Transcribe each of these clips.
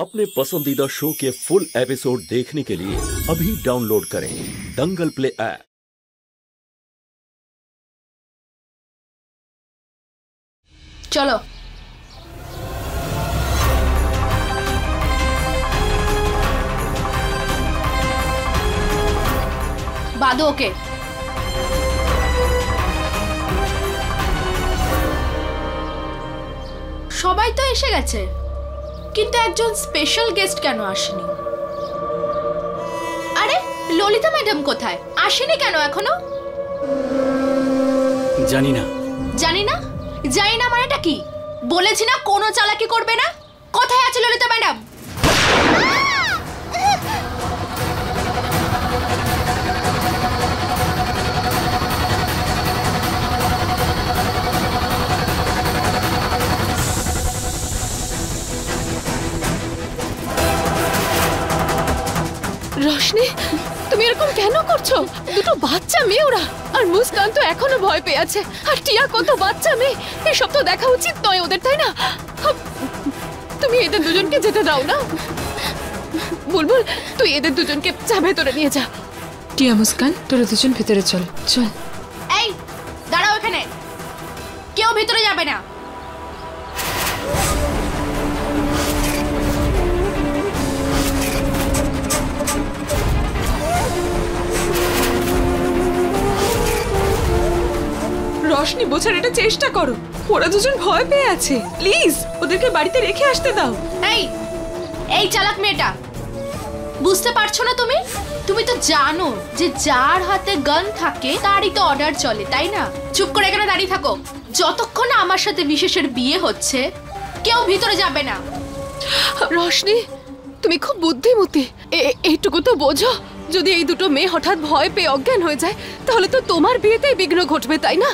अपने पसंदीदा शो के फुल एपिसोड देखने के लिए अभी डाउनलोड करें दंगल प्ले ऐप। चलो बादो ओके। সবাই তো এসে গেছে, কিন্তু একজন স্পেশাল গেস্ট কেন আসেনি? আরে ললিতা ম্যাডাম কোথায়? আসেনি কেন এখনো? জানি না। জানি না? জানি না মানেটা কি? বলেছি না কোনো চালাকি করবে না। কোথায় আছে ললিতা ম্যাডাম? রোশনি, তুমি এরকম কেন করছো? দুটো বাচ্চা মেয়ে ওরা, আর মুস্কান তো এখনো ভয় পেয়ে আছে, আর টিয়া কত বাচ্চা মেয়ে, এসব তো দেখা উচিত নয় ওদের, তাই না? তুমি এদের দুজনকে যেতে দাও না। বুলবুল, তুই এদের দুজনকে চা ভেতরে নিয়ে যা। টিয়া, মুস্কান, তোরা দুজন ভেতরে চল। চল। এই দাঁড়াও এখানে, কেউ ভেতরে যাবে না। রোশনি, বোঝার এটা চেষ্টা করো, ওরা দুজন ভয় পেয়ে আছে। প্লিজ ওদেরকে বাড়িতে রেখে আসতে দাও। এই এই চালাক মেয়েটা, বুঝতে পারছো না তুমি? তুমি তো জানো যে যার হাতে গান থাকে তারই তো অর্ডার চলে, তাই না? চুপ করে এখানে দাঁড়িয়ে থাকো। যতক্ষণ না আমার সাথে বিশেষের বিয়ে হচ্ছে কেউ ভিতরে যাবে না। রোশনি, তুমি খুব বুদ্ধিমতী, এইটুকু তো বোঝো। যদি এই দুটো মেয়ে হঠাৎ ভয় পেয়ে অজ্ঞান হয়ে যায় তাহলে তো তোমার বিয়েতেই বিঘ্ন ঘটবে, তাই না?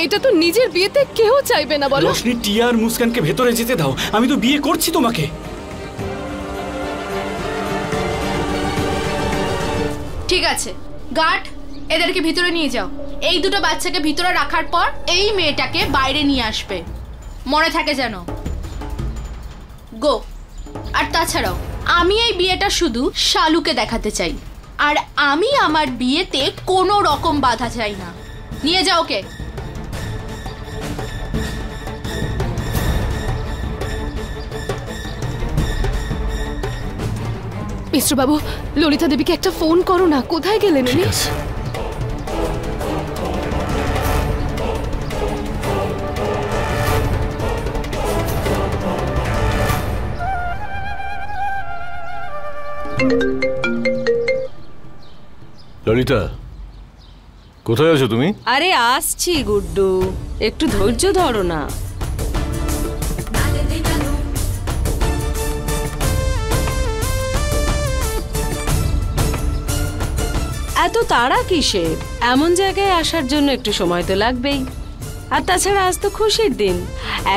এটা তো নিজের বিয়েতে কেউ চাইবে না, বলো? রোশনি, টিয়া আর মুস্কানকে ভেতরে যেতে দাও, আমি তো বিয়ে করছি তোমাকে। ঠিক আছে গার্ড, এদেরকে ভিতরে নিয়ে যাও। এই দুটো বাচ্চাকে ভিতরে রাখার পর এই মেয়েটাকে বাইরে নিয়ে আসবে, মনে থাকে যেন। গো। আর তাছাড়াও আমি এই বিয়েটা শুধু শালুকে দেখাতে চাই, আর আমি আমার বিয়েতে কোনো রকম বাধা চাই না। নিয়ে যাও ওকে। মিশ্রবাবু, ললিতা দেবীকে একটা ফোন করো না, কোথায় গেলেন উনি? ললিতা, কোথায় আছো তুমি? আরে আসছি গুড্ডু, একটু ধৈর্য ধরো না। এত তাড়া কিসের? এমন জায়গায় আসার জন্য একটু সময় তো লাগবেই। আর তাছাড়া আজ তো খুশির দিন,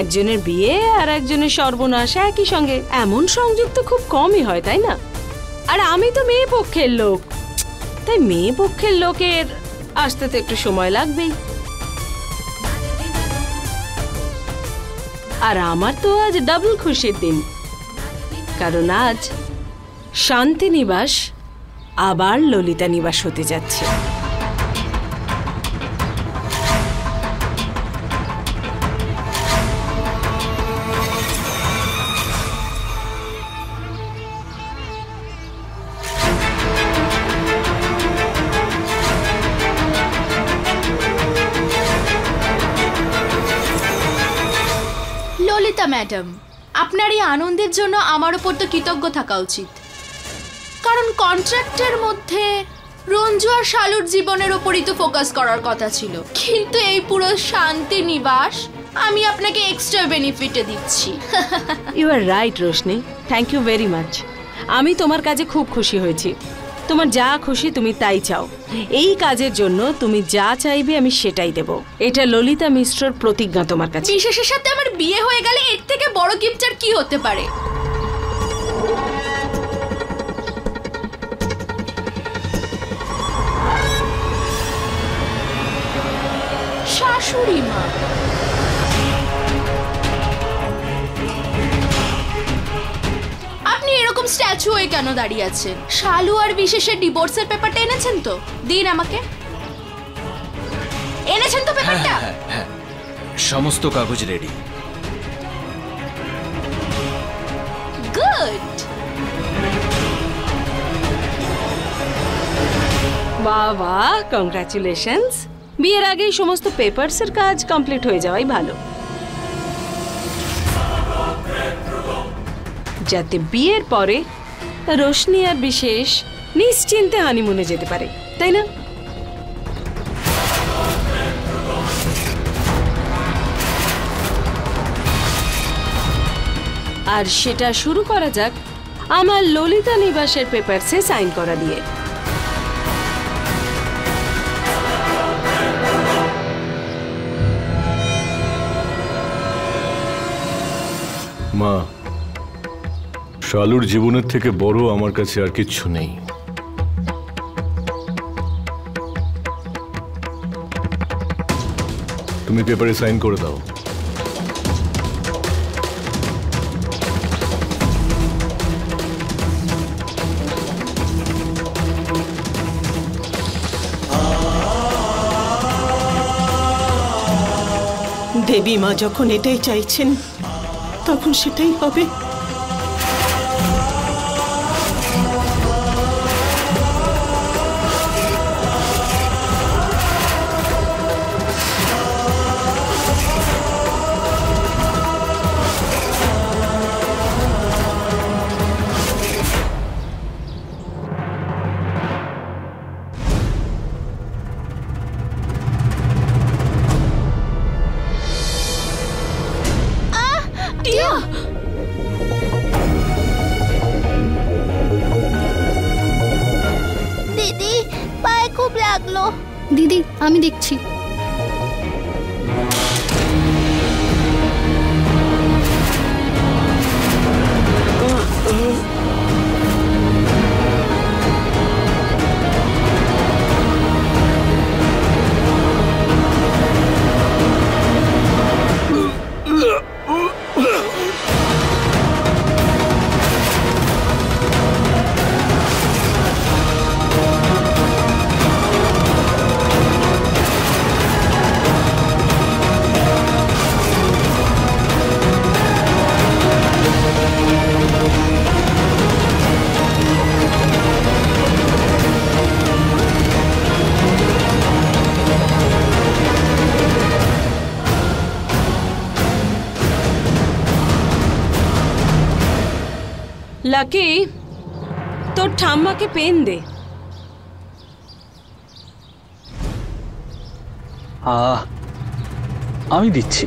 একজনের বিয়ে আর একজনের সর্বনাশ একই সঙ্গে, এমন সংযোগ তো খুব কমই হয়, তাই না? আর আমি তো মেয়ে পক্ষের লোক, তাই মেয়ে পক্ষের লোকের আসতে তো একটু সময় লাগবেই। আর আমার তো আজ ডাবল খুশির দিন, কারণ আজ শান্তি নিবাস আবার ললিতা নিবাস হতে যাচ্ছে। ললিতা ম্যাডাম, আপনার এই আনন্দের জন্য আমার উপর তো কৃতজ্ঞ থাকা উচিত, কারণ কন্ট্রাক্টের মধ্যে রঞ্জু আর শালুর জীবনের উপরই তো ফোকাস করার কথা ছিল, কিন্তু এই পুরো শান্তি নিবাস আমি আপনাকে এক্সট্রা বেনিফিটে দিচ্ছি। You are right Roshni, thank you very much. আমি তোমার কাজে খুব খুশি হয়েছি। তোমার যা খুশি তুমি তাই চাও, এই কাজের জন্য তুমি যা চাইবে আমি সেটাই দেব। এটা ললিতা মিশ্রর প্রতিজ্ঞা তোমার কাছে। বিশেষের সাথে আমার বিয়ে হয়ে গেলে এর থেকে বড় গিফট আর কি হতে পারে? শাশুড়ি মা, আপনি এরকম স্ট্যাচু হয়ে কেন দাঁড়িয়ে আছে? শালু আর বিশেষের ডিভোর্সের পেপারটা এনেছেন তো? দিন আমাকে। এনেছেন তো পেপারটা? হ্যাঁ, সমস্ত কাগজ রেডি। গুড। বাবা, কংগ্রাচুলেশনস। বিয়ের আগেই সমস্ত পেপারসের কাজ কমপ্লিট হয়ে যাওয়াই ভালো, যাতে বিয়ের পরে রোশনি আর বিশেষ নিশ্চিন্তে হানিমুনে যেতে পারে, তাই না? আর সেটা শুরু করা যাক আমার ললিতা নিবাসের পেপারসে সাইন করা দিয়ে। মা, শালুর জীবনের থেকে বড় আমার কাছে আর কিচ্ছু নেই। তুমি পেপারে সাইন করে দাও। দেবী মা যখন এটাই চাইছেন তখন সেটাই হবে। দিদি, পায়ে খুব লাগলো। দিদি, আমি দেখছি। লাকি, তোর ঠাম্মাকে পেন দে। আমি দিচ্ছি।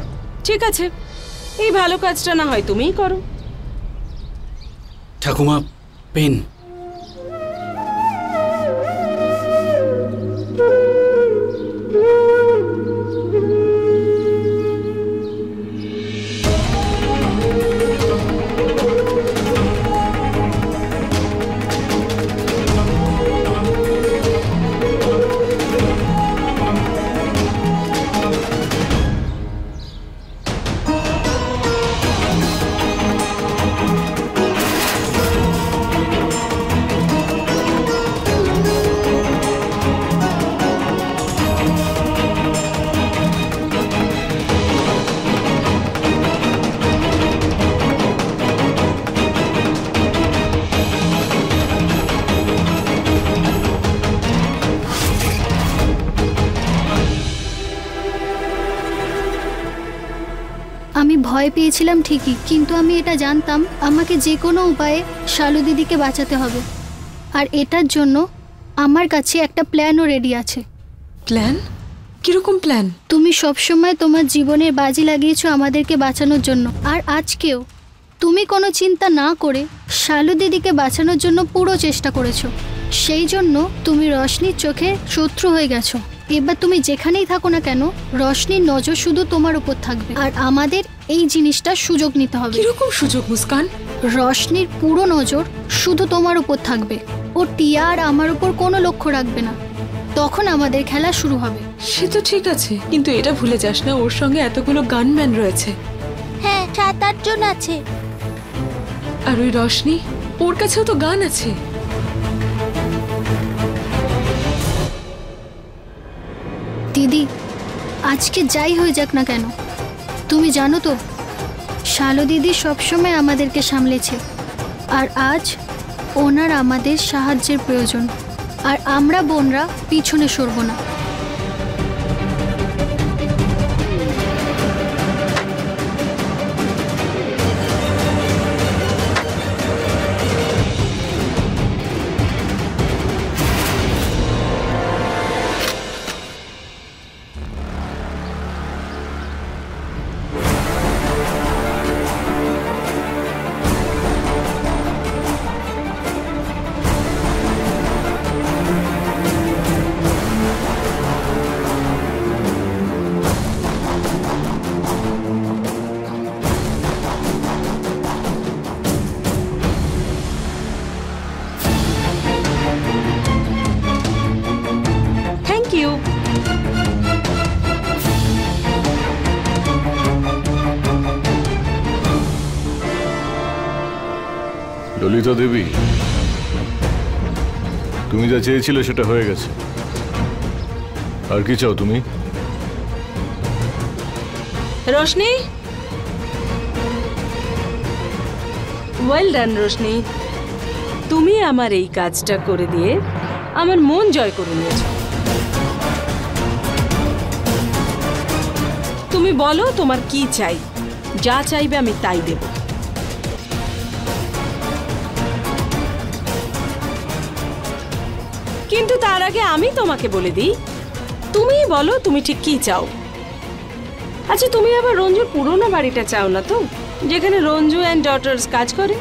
ঠিক আছে, এই ভালো কাজটা না হয় তুমিই করো। ঠাকুমা, পেন। আমি ভয় পেয়েছিলাম ঠিকই, কিন্তু আমি এটা জানতাম আমাকে যে কোনো উপায়ে শালু দিদিকে বাঁচাতে হবে। আর এটার জন্য আমার কাছে একটা প্ল্যানও রেডি আছে। প্ল্যান? কিরকম প্ল্যান? তুমি সবসময় তোমার জীবনের বাজি লাগিয়েছো আমাদেরকে বাঁচানোর জন্য, আর আজকেও তুমি কোনো চিন্তা না করে শালু দিদিকে বাঁচানোর জন্য পুরো চেষ্টা করেছো। সেই জন্য তুমি রশনির চোখে শত্রু হয়ে গেছো। এবার তুমি যেখানেই থাকো না কেন, রশনির নজর শুধু তোমার উপর থাকবে, আর আমাদের এই জিনিসটা সুযোগ নিতে হবে। কিরকম সুযোগ মুস্কান? রশনির পুরো নজর শুধু তোমার উপর থাকবে। ও টিয়া আর আমার উপর কোনো লক্ষ্য রাখবে না। তখন আমাদের খেলা শুরু হবে। সে তো ঠিক আছে, কিন্তু এটা ভুলে যাস না ওর সঙ্গে এতগুলো গানম্যান রয়েছে। হ্যাঁ, 7-8 জন আছে। আর ওই রশনি, ওর কাছেও তো গান আছে। দিদি, আজকে যাই হয়ে যাক না কেন, তুমি জানো তো শালু দিদি সবসময় আমাদেরকে সামলেছে, আর আজ ওনার আমাদের সাহায্যের প্রয়োজন, আর আমরা বোনরা পিছনে সরব না। ললিতা দেবী, তুমি যা চেয়েছিলে সেটা হয়ে গেছে। আর কি চাও তুমি? রোশনি, ওয়েল ডান রোশনি, তুমি আমার এই কাজটা করে দিয়ে আমার মন জয় করে নিয়েছো। তুমি বলো তোমার কি চাই, যা চাইবে আমি তাই দেব। কিন্তু তার আগে আমি তোমাকে বলে দিই, তুমি বলো তুমি ঠিক কি চাও। আচ্ছা, তুমি আবার রঞ্জুর পুরোনো বাড়িটা চাও না তো, যেখানে রঞ্জু অ্যান্ড ডটার্স কাজ করে?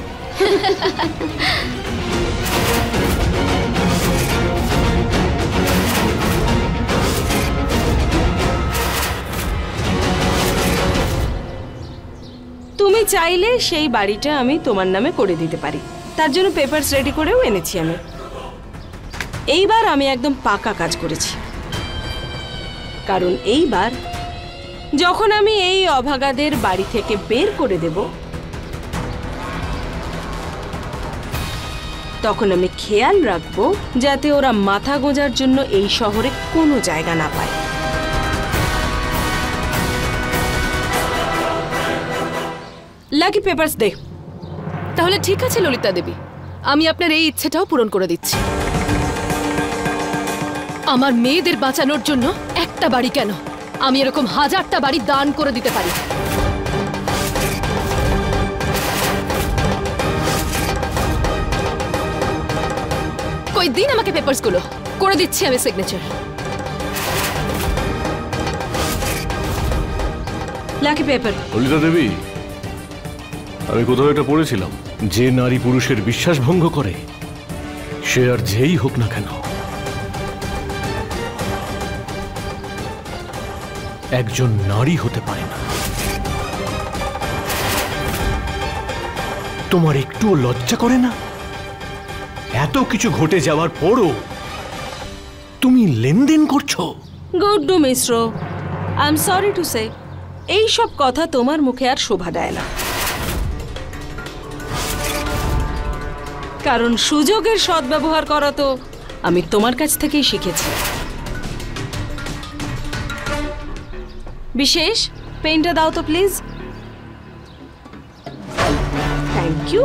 তুমি চাইলে সেই বাড়িটা আমি তোমার নামে করে দিতে পারি, তার জন্য পেপারস রেডি করেও এনেছি আমি। এইবার আমি একদম পাকা কাজ করেছি, কারণ এইবার যখন আমি এই অভাগাদের বাড়ি থেকে বের করে দেব, তখন আমি খেয়াল রাখবো যাতে ওরা মাথা গোঁজার জন্য এই শহরে কোনো জায়গা না পায়। লাকি পেপারস দে। তাহলে ঠিক আছে ললিতা দেবী, আমি আপনার এই ইচ্ছেটাও পূরণ করে দিচ্ছি। আমার মেয়েদের বাঁচানোর জন্য একটা বাড়ি কেন, আমি এরকম 1000টা বাড়ি দান করে দিতে পারি। কই দিন আমাকে পেপারসগুলো, করে দিচ্ছি আমি সিগনেচার। লাকি পেপার। ললিতা দেবী, আমি কোথাও এটা পড়েছিলাম, যে নারী পুরুষের বিশ্বাস ভঙ্গ করে সে আর যেই হোক না কেন একজন নারী হতে পারে না। তোমার একটুও লজ্জা করে না? এত কিছু ঘটে যাওয়ার পরও তুমি লেনদেন করছো? Good do Mishra, I am sorry to say, এই সব কথা তোমার মুখে আর শোভা দেয় না, কারণ সুযোগের সদ্ব্যবহার করা তো আমি তোমার কাছ থেকেই শিখেছি। বিশেষ পেনটা দাও তো প্লিজ। Thank you.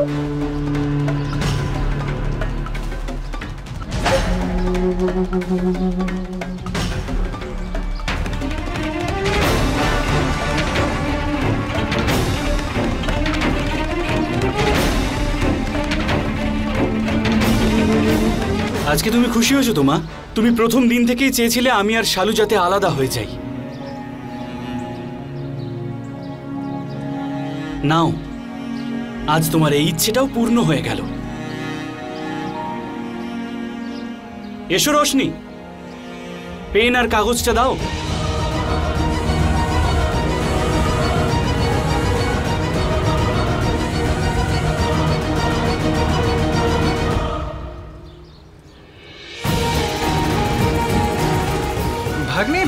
আজকে তুমি খুশি হয়েছো তো মা? তুমি প্রথম দিন থেকেই চেয়েছিলে আমি আর শালু যাতে আলাদা হয়ে যাই। নাও, আজ তোমার এই ইচ্ছেটাও পূর্ণ হয়ে গেল। এসো রোশনি, পেন আর কাগজটা দাও। ভাগ্নে,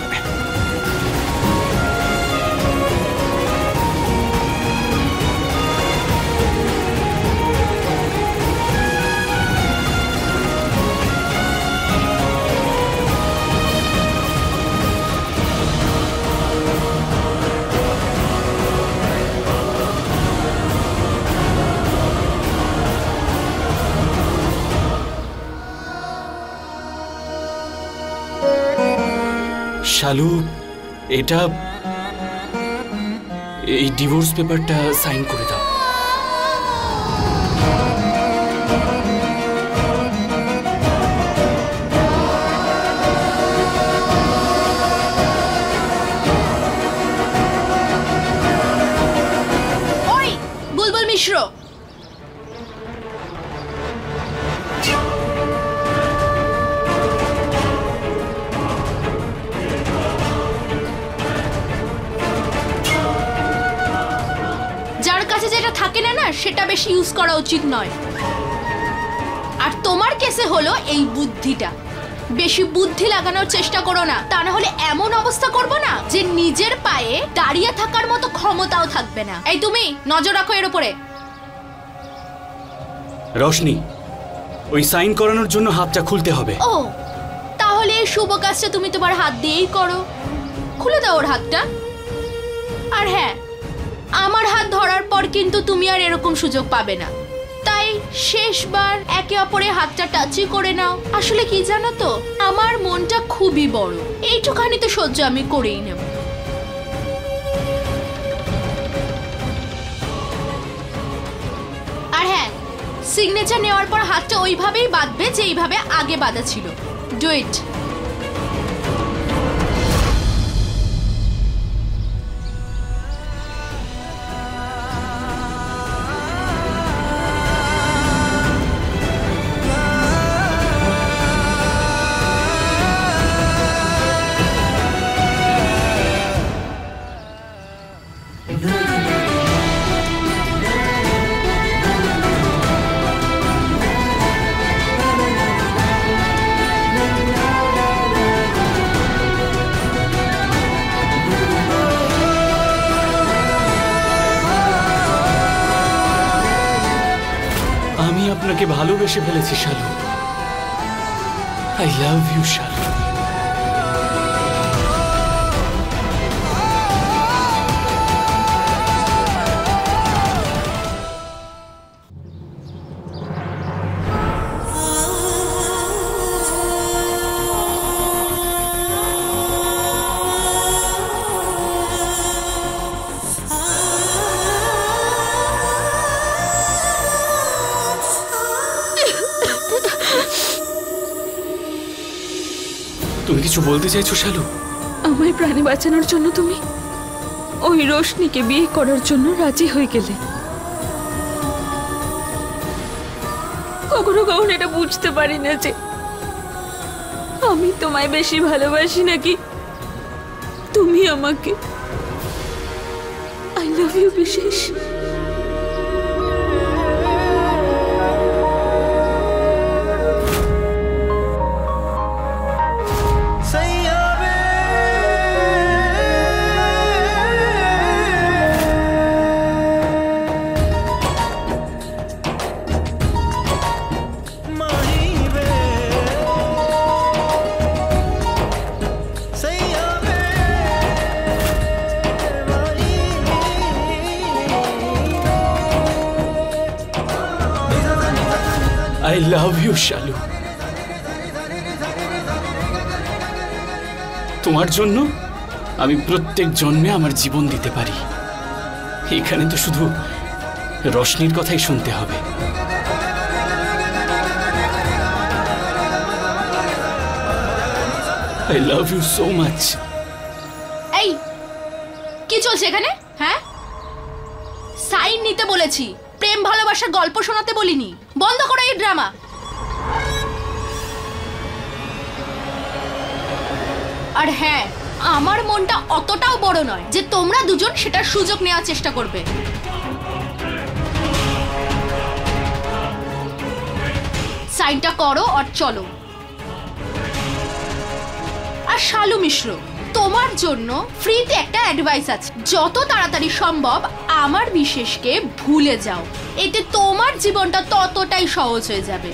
শালু, এটা এই ডিভোর্স পেপারটা সাইন করে দাও। ওই বুলবুল মিশ্র, যার কাছে যেটা থাকে না সেটা বেশি ইউজ করা উচিত নয়। আর তোমার কেসে হলো এই বুদ্ধিটা। বেশি বুদ্ধি লাগানোর চেষ্টা করো না, তা না হলে এমন অবস্থা করব না যে নিজের পায়ে দাঁড়িয়ে থাকার মতো ক্ষমতাও থাকবে না। এই তুমি নজর রাখো এর উপরে। রোশনি, ওই সাইন করানোর জন্য হাতটা খুলতে হবে। ও, তাহলে এই শুভ কাজটা তুমি তোমার হাত দিয়েই করো। খুলে দাও ওর হাতটা। আর হ্যাঁ, আমার হাত ধরার পর কিন্তু তুমি আর এরকম সুযোগ পাবে না। তাই শেষবার একে অপরের হাতটা টাচই করে নাও। আসলে কি জানো তো, আমার মনটা খুবই বড়, এইটুখানি তো সহ্য আমি করেই নেব। আর হ্যাঁ, সিগনেচার নেওয়ার পর হাতটা ওইভাবেই বাঁধবে যে এইভাবে আগে বাঁধা ছিল। Do it. আপনাকে ভালোবেসে ফেলেছি শালু। আই লাভ ইউ শালু। তুমি কিছু বলতে চাইছো শালু? আমার প্রাণে বাঁচানোর জন্য তুমি ওই রোশনিকে বিয়ে করার জন্য রাজি হয়ে গেলে। কখনো কখনো এটা বুঝতে পারি না যে আমি তোমায় বেশি ভালোবাসি নাকি তুমি আমাকে। আই লাভ ইউ বিশেষ। I love you, শালু। তোমার জন্য আমি প্রত্যেক জন্মে আমার জীবন দিতে পারি। এখানে তো শুধু রোশনির কথাই শুনতে হবে। I love you so much. এই কি চলছে এখানে? হ্যাঁ, সাইন নিতে বলেছি, প্রেম ভালোবাসার গল্প শোনাতে বলিনি। বন্ধ করো এই ড্রামা। আর হ্যাঁ, আমার মনটা অতটাও বড় নয় যে তোমরা দুজন সেটার সুযোগ নেওয়ার চেষ্টা করবে। সাইনটা করো আর চলো। আর শালু মিশ্র, তোমার জন্য ফ্রিতে একটা অ্যাডভাইস আছে। যত তাড়াতাড়ি সম্ভব আমার বিশেষকে ভুলে যাও, এতে তোমার জীবনটা ততটাই সহজ হয়ে যাবে।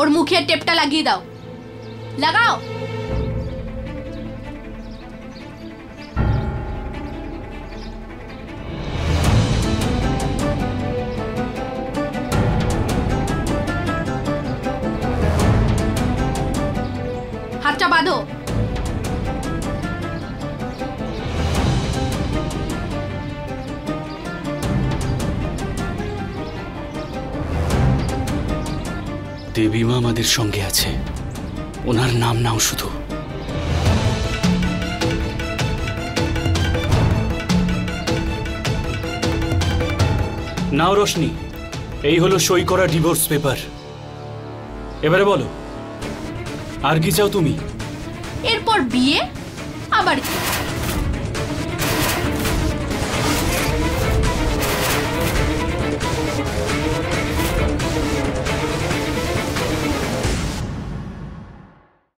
ওর মুখের টেপটা লাগিয়ে দাও, লাগাও। হাতটা বাঁধো। দেবী মা আমাদের সঙ্গে আছে, ওনার নাম নাও শুধু। নাও রোশনি, এই হলো সই করা ডিভোর্স পেপার। এবারে বলো, আর কি চাও তুমি? এরপর বিয়ে, আবার কি?